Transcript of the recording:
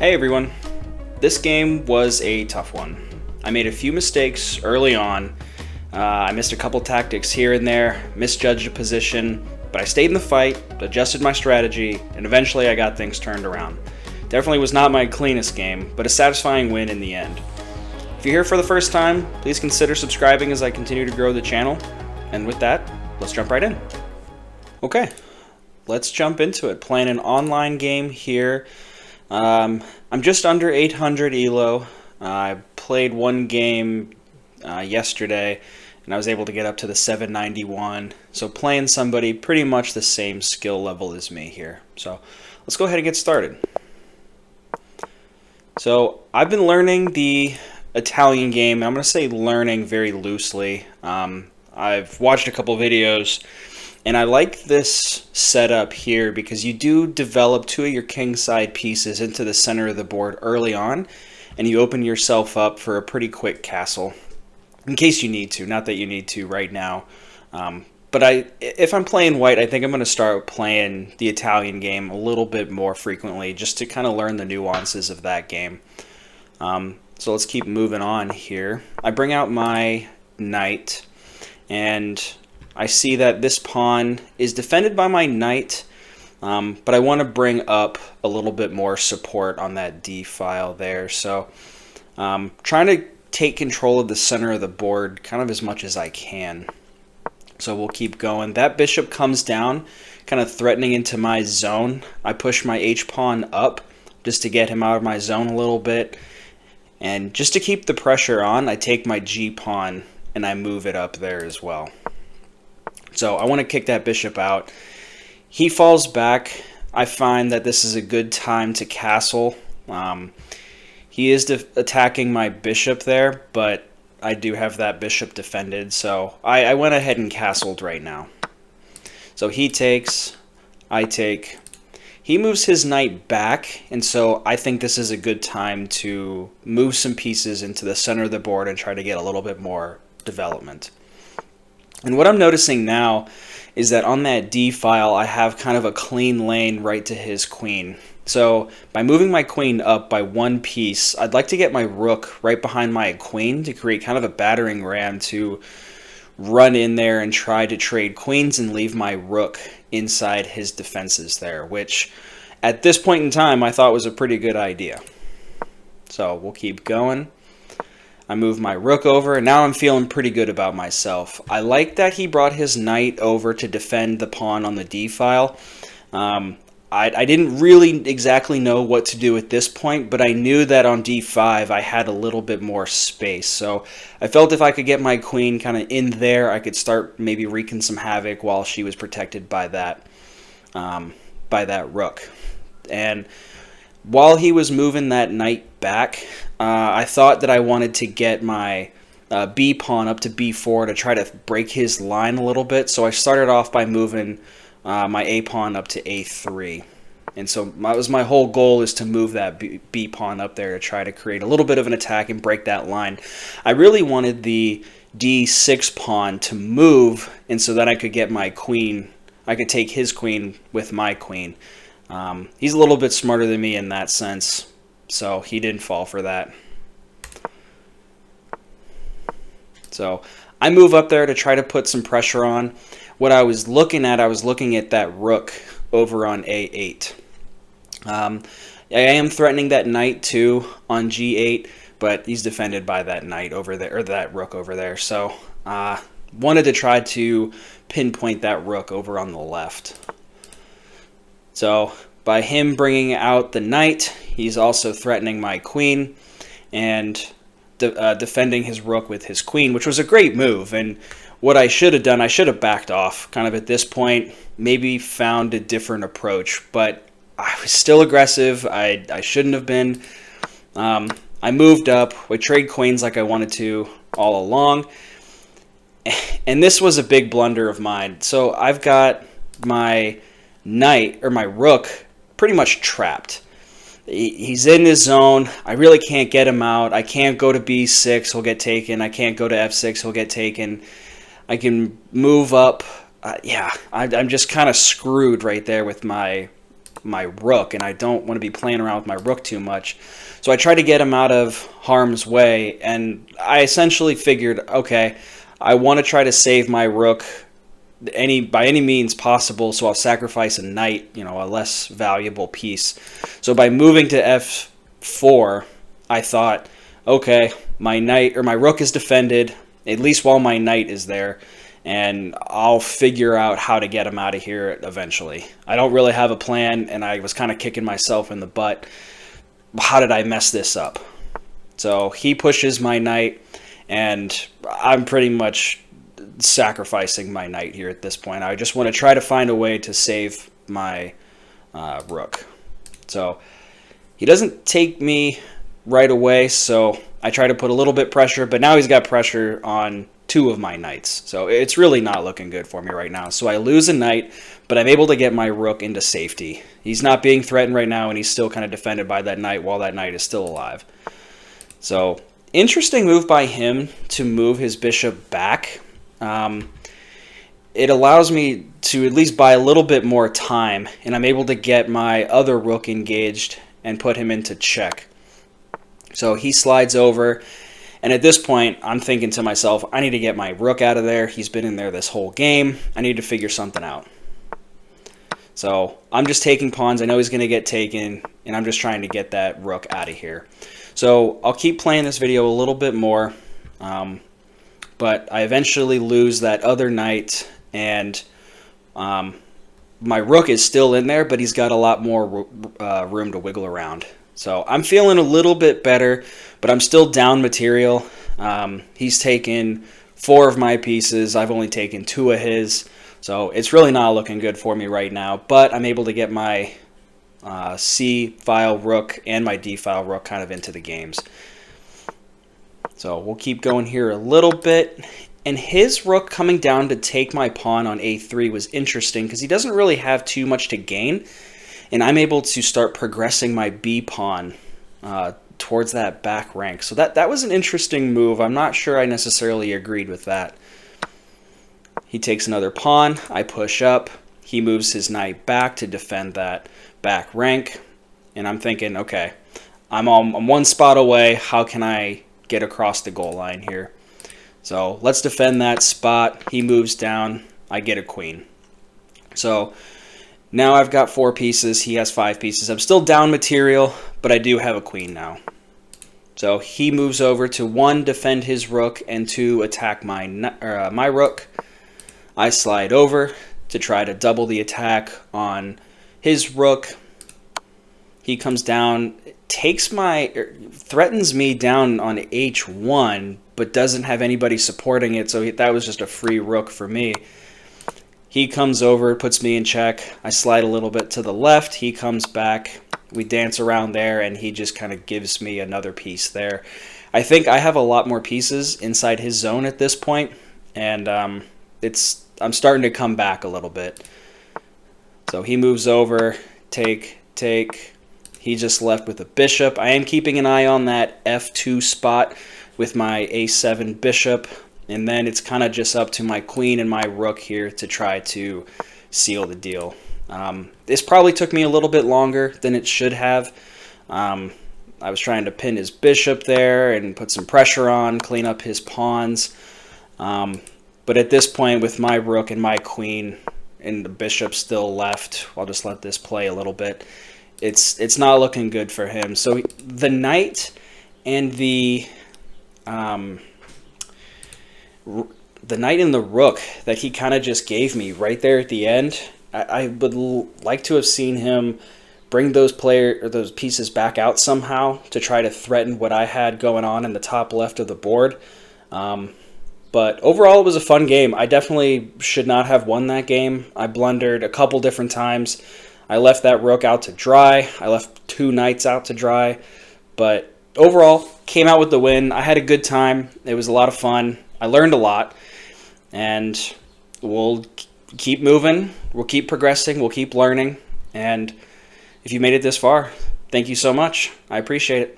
Hey everyone. This game was a tough one. I made a few mistakes early on. I missed a couple tactics here and there, misjudged a position, but I stayed in the fight, adjusted my strategy, and eventually I got things turned around. Definitely was not my cleanest game, but a satisfying win in the end. If you're here for the first time, please consider subscribing as I continue to grow the channel. And with that, let's jump right in. Okay, let's jump into it. Playing an online game here. I'm just under 800 elo. I played one game yesterday, and I was able to get up to the 791. So playing somebody pretty much the same skill level as me here. So let's go ahead and get started. So I've been learning the Italian game. I'm going to say learning very loosely. I've watched a couple videos. And I like this setup here because you do develop two of your kingside pieces into the center of the board early on, and you open yourself up for a pretty quick castle, in case you need to. Not that you need to right now, but if I'm playing white, I think I'm going to start playing the Italian game a little bit more frequently, just to kind of learn the nuances of that game. So let's keep moving on here. I bring out my knight, and I see that this pawn is defended by my knight, but I want to bring up a little bit more support on that D file there. So trying to take control of the center of the board kind of as much as I can. So we'll keep going. That bishop comes down, kind of threatening into my zone. I push my H-pawn up just to get him out of my zone a little bit. And just to keep the pressure on, I take my G-pawn and I move it up there as well. So I want to kick that bishop out. He falls back. I find that this is a good time to castle. He is attacking my bishop there, but I do have that bishop defended. So I went ahead and castled right now. So he takes, I take. He moves his knight back, and so I think this is a good time to move some pieces into the center of the board and try to get a little bit more development. And what I'm noticing now is that on that D file, I have kind of a clean lane right to his queen. So by moving my queen up by one piece, I'd like to get my rook right behind my queen to create kind of a battering ram to run in there and try to trade queens and leave my rook inside his defenses there, which at this point in time I thought was a pretty good idea. So we'll keep going. I move my rook over, and now I'm feeling pretty good about myself. I like that he brought his knight over to defend the pawn on the D file. I didn't really exactly know what to do at this point, but I knew that on D5 I had a little bit more space. So I felt if I could get my queen kind of in there, I could start maybe wreaking some havoc while she was protected by that rook. And while he was moving that knight back, I thought that I wanted to get my B pawn up to B4 to try to break his line a little bit. So I started off by moving my A pawn up to A3. And so that was my whole goal, is to move that B pawn up there to try to create a little bit of an attack and break that line. I really wanted the D6 pawn to move, and so that I could get my queen, I could take his queen with my queen. He's a little bit smarter than me in that sense, so he didn't fall for that. So I move up there to try to put some pressure on. What I was looking at that rook over on A8. I am threatening that knight too on G8, but he's defended by that knight over there, or that rook over there. So wanted to try to pinpoint that rook over on the left. So by him bringing out the knight, he's also threatening my queen and defending his rook with his queen, which was a great move. And what I should have done, I should have backed off kind of at this point, maybe found a different approach, but I was still aggressive. I shouldn't have been. I moved up. I trade queens like I wanted to all along. And this was a big blunder of mine. So I've got my knight, or my rook, pretty much trapped. He's in his zone. I really can't get him out. I can't go to B6, he'll get taken. I can't go to F6, he'll get taken. I can move up. Yeah, I'm just kind of screwed right there with my my rook, and I don't want to be playing around with my rook too much. So I try to get him out of harm's way, and I essentially figured, okay, I want to try to save my rook by any means possible, so I'll sacrifice a knight, a less valuable piece. So by moving to f4, I thought, okay, my rook is defended, at least while my knight is there, and I'll figure out how to get him out of here eventually. I don't really have a plan, and I was kind of kicking myself in the butt. How did I mess this up? So he pushes my knight, and I'm pretty much sacrificing my knight here at this point. I just want to try to find a way to save my rook. So he doesn't take me right away, so I try to put a little bit pressure, but now he's got pressure on two of my knights. So it's really not looking good for me right now. So I lose a knight, but I'm able to get my rook into safety. He's not being threatened right now, and he's still kind of defended by that knight while that knight is still alive. So interesting move by him to move his bishop back. It allows me to at least buy a little bit more time, and I'm able to get my other rook engaged and put him into check. So he slides over, and at this point, I'm thinking to myself, I need to get my rook out of there. He's been in there this whole game. I need to figure something out. So I'm just taking pawns. I know he's going to get taken, and I'm just trying to get that rook out of here. So I'll keep playing this video a little bit more, but I eventually lose that other knight, and my rook is still in there, but he's got a lot more room to wiggle around. So I'm feeling a little bit better, but I'm still down material. He's taken 4 of my pieces. I've only taken 2 of his. So it's really not looking good for me right now, but I'm able to get my C-file rook and my D-file rook kind of into the games. So we'll keep going here a little bit. And his rook coming down to take my pawn on A3 was interesting because he doesn't really have too much to gain. And I'm able to start progressing my B pawn towards that back rank. So that was an interesting move. I'm not sure I necessarily agreed with that. He takes another pawn. I push up. He moves his knight back to defend that back rank. And I'm thinking, okay, I'm 1 spot away. How can I get across the goal line here? So let's defend that spot. He moves down. I get a queen. So now I've got 4 pieces. He has 5 pieces. I'm still down material, but I do have a queen now. So he moves over to 1, defend his rook, and 2, attack my rook. I slide over to try to double the attack on his rook. He comes down, threatens me down on H1, but doesn't have anybody supporting it, so that was just a free rook for me. He comes over, puts me in check. I slide a little bit to the left. He comes back. We dance around there, and he just kind of gives me another piece there. I think I have a lot more pieces inside his zone at this point, and I'm starting to come back a little bit. So he moves over, take. He just left with a bishop. I am keeping an eye on that F2 spot with my A7 bishop. And then it's kind of just up to my queen and my rook here to try to seal the deal. This probably took me a little bit longer than it should have. I was trying to pin his bishop there and put some pressure on, clean up his pawns. But at this point, with my rook and my queen and the bishop still left, I'll just let this play a little bit. It's not looking good for him. So the knight and the knight and the rook that he kind of just gave me right there at the end, I would like to have seen him bring those pieces back out somehow to try to threaten what I had going on in the top left of the board. But overall, it was a fun game. I definitely should not have won that game. I blundered a couple different times. I left that rook out to dry. I left 2 knights out to dry. But overall, came out with the win. I had a good time. It was a lot of fun. I learned a lot. And we'll keep moving. We'll keep progressing. We'll keep learning. And if you made it this far, thank you so much. I appreciate it.